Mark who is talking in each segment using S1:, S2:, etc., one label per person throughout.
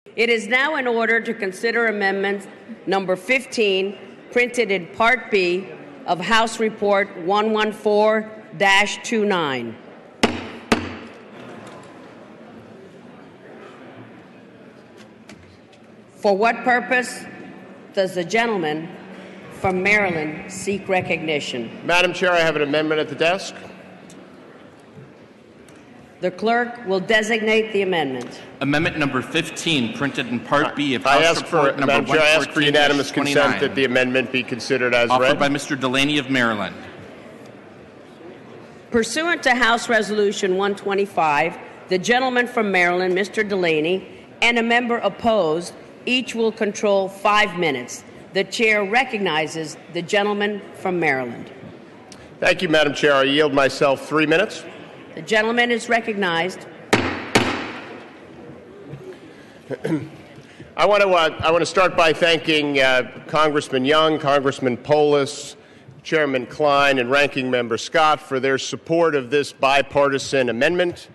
S1: It is now in order to consider amendment number 15, printed in Part B of House Report 114-29. For what purpose does the gentleman from Maryland seek recognition?
S2: Madam Chair, I have an amendment at the desk.
S1: The clerk will designate the amendment.
S3: Amendment number 15, printed in Part B of House Report number 114-29.
S2: Madam Chair, I ask for unanimous consent that the amendment be considered as read.
S3: Offered by Mr. Delaney of Maryland.
S1: Pursuant to House Resolution 125, the gentleman from Maryland, Mr. Delaney, and a member opposed, each will control 5 minutes. The chair recognizes the gentleman from Maryland.
S2: Thank you, Madam Chair. I yield myself 3 minutes.
S1: The gentleman is recognized.
S2: I want to start by thanking Congressman Young, Congressman Polis, Chairman Klein, and Ranking Member Scott for their support of this bipartisan amendment.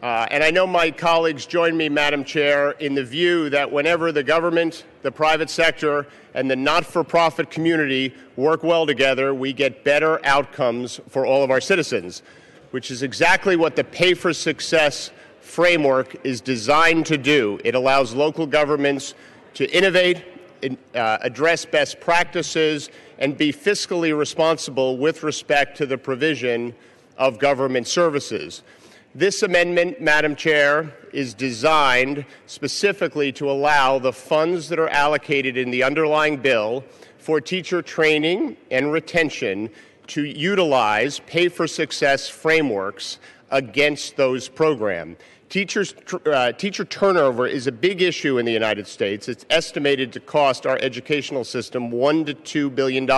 S2: And I know my colleagues join me, Madam Chair, in the view that whenever the government, the private sector, and the not-for-profit community work well together, we get better outcomes for all of our citizens, which is exactly what the Pay for Success framework is designed to do. It allows local governments to innovate, address best practices, and be fiscally responsible with respect to the provision of government services. This amendment, Madam Chair, is designed specifically to allow the funds that are allocated in the underlying bill for teacher training and retention to utilize pay-for-success frameworks against those programs. Teacher turnover is a big issue in the United States. It's estimated to cost our educational system $1 to $2 billion.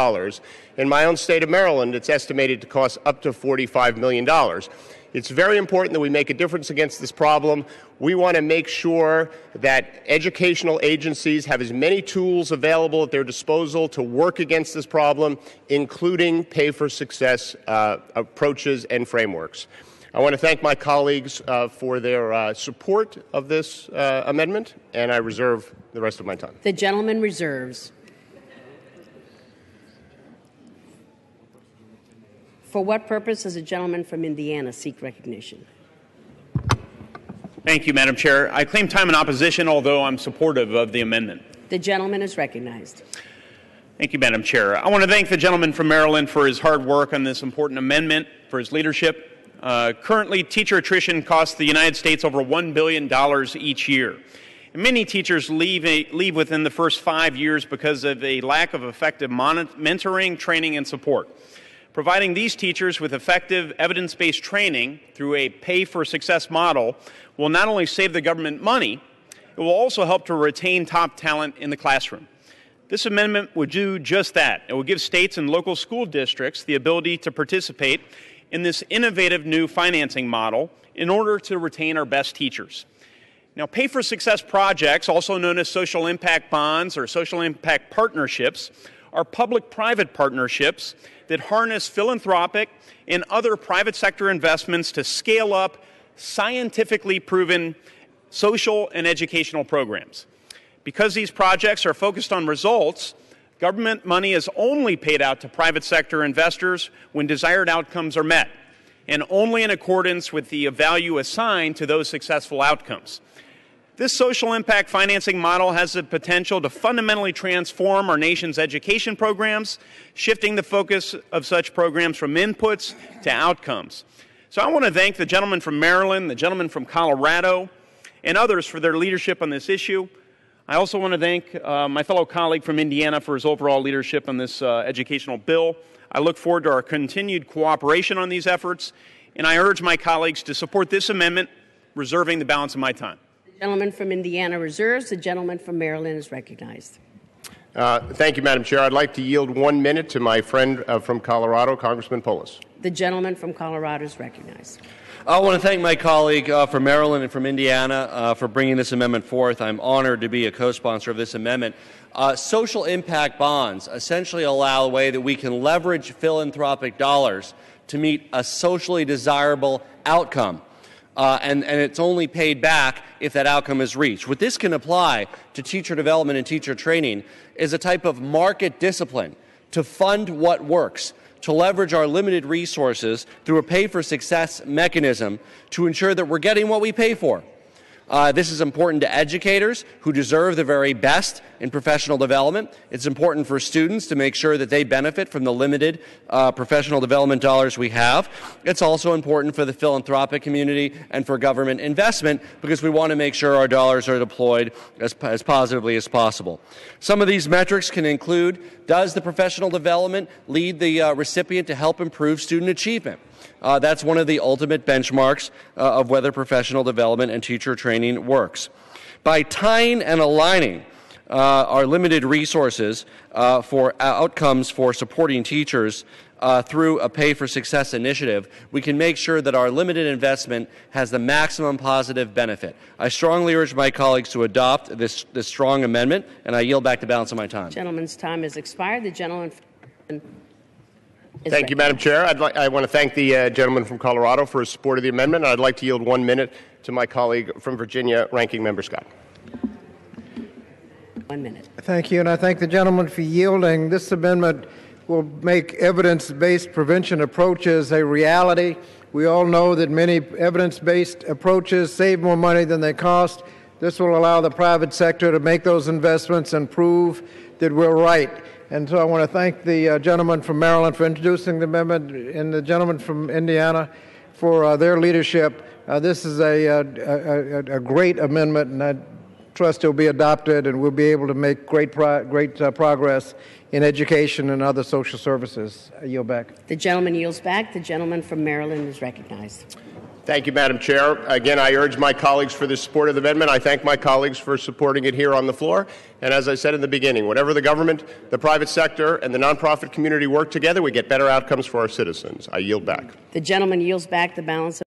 S2: In my own state of Maryland, it's estimated to cost up to $45 million. It's very important that we make a difference against this problem. We want to make sure that educational agencies have as many tools available at their disposal to work against this problem, including pay-for-success approaches and frameworks. I want to thank my colleagues for their support of this amendment, and I reserve the rest of my time.
S1: The gentleman reserves. For what purpose does the gentleman from Indiana seek recognition?
S4: Thank you, Madam Chair. I claim time in opposition, although I'm supportive of the amendment.
S1: The gentleman is recognized.
S4: Thank you, Madam Chair. I want to thank the gentleman from Maryland for his hard work on this important amendment, for his leadership. Currently, teacher attrition costs the United States over $1 billion each year. And many teachers leave within the first 5 years because of a lack of effective mentoring, training, and support. Providing these teachers with effective evidence-based training through a pay-for-success model will not only save the government money, it will also help to retain top talent in the classroom. This amendment would do just that. It will give states and local school districts the ability to participate in this innovative new financing model in order to retain our best teachers. Now, pay-for-success projects, also known as social impact bonds or social impact partnerships, are public-private partnerships that harness philanthropic and other private sector investments to scale up scientifically proven social and educational programs. Because these projects are focused on results, government money is only paid out to private sector investors when desired outcomes are met, and only in accordance with the value assigned to those successful outcomes. This social impact financing model has the potential to fundamentally transform our nation's education programs, shifting the focus of such programs from inputs to outcomes. So I want to thank the gentleman from Maryland, the gentleman from Colorado, and others for their leadership on this issue. I also want to thank my fellow colleague from Indiana for his overall leadership on this educational bill. I look forward to our continued cooperation on these efforts, and I urge my colleagues to support this amendment, reserving the balance of my time.
S1: The gentleman from Indiana reserves. The gentleman from Maryland is recognized.
S2: Thank you, Madam Chair. I'd like to yield 1 minute to my friend from Colorado, Congressman Polis.
S1: The gentleman from Colorado is recognized.
S5: I want to thank my colleague from Maryland and from Indiana for bringing this amendment forth. I'm honored to be a co-sponsor of this amendment. Social impact bonds essentially allow a way that we can leverage philanthropic dollars to meet a socially desirable outcome. and it's only paid back if that outcome is reached. What this can apply to teacher development and teacher training is a type of market discipline to fund what works, to leverage our limited resources through a pay-for-success mechanism to ensure that we're getting what we pay for. This is important to educators who deserve the very best in professional development. It's important for students to make sure that they benefit from the limited professional development dollars we have. It's also important for the philanthropic community and for government investment because we want to make sure our dollars are deployed as positively as possible. Some of these metrics can include, does the professional development lead the recipient to help improve student achievement? That's one of the ultimate benchmarks of whether professional development and teacher training works. By tying and aligning our limited resources for outcomes for supporting teachers through a pay-for-success initiative, we can make sure that our limited investment has the maximum positive benefit. I strongly urge my colleagues to adopt this strong amendment, and I yield back the balance of my time.
S1: Gentleman's time has expired. The gentleman.
S2: Thank you, Madam Chair. I want to thank the gentleman from Colorado for his support of the amendment. I'd like to yield 1 minute to my colleague from Virginia, Ranking Member Scott.
S1: 1 minute.
S6: Thank you, and I thank the gentleman for yielding. This amendment will make evidence-based prevention approaches a reality. We all know that many evidence-based approaches save more money than they cost. This will allow the private sector to make those investments and prove that we're right. And so I want to thank the gentleman from Maryland for introducing the amendment and the gentleman from Indiana for their leadership. This is a great amendment, and I trust it will be adopted and we'll be able to make great progress in education and other social services. I yield back.
S1: The gentleman yields back. The gentleman from Maryland is recognized.
S2: Thank you, Madam Chair. Again, I urge my colleagues for the support of the amendment. I thank my colleagues for supporting it here on the floor. And as I said in the beginning, whatever the government, the private sector, and the nonprofit community work together, we get better outcomes for our citizens. I yield back.
S1: The gentleman yields back the balance of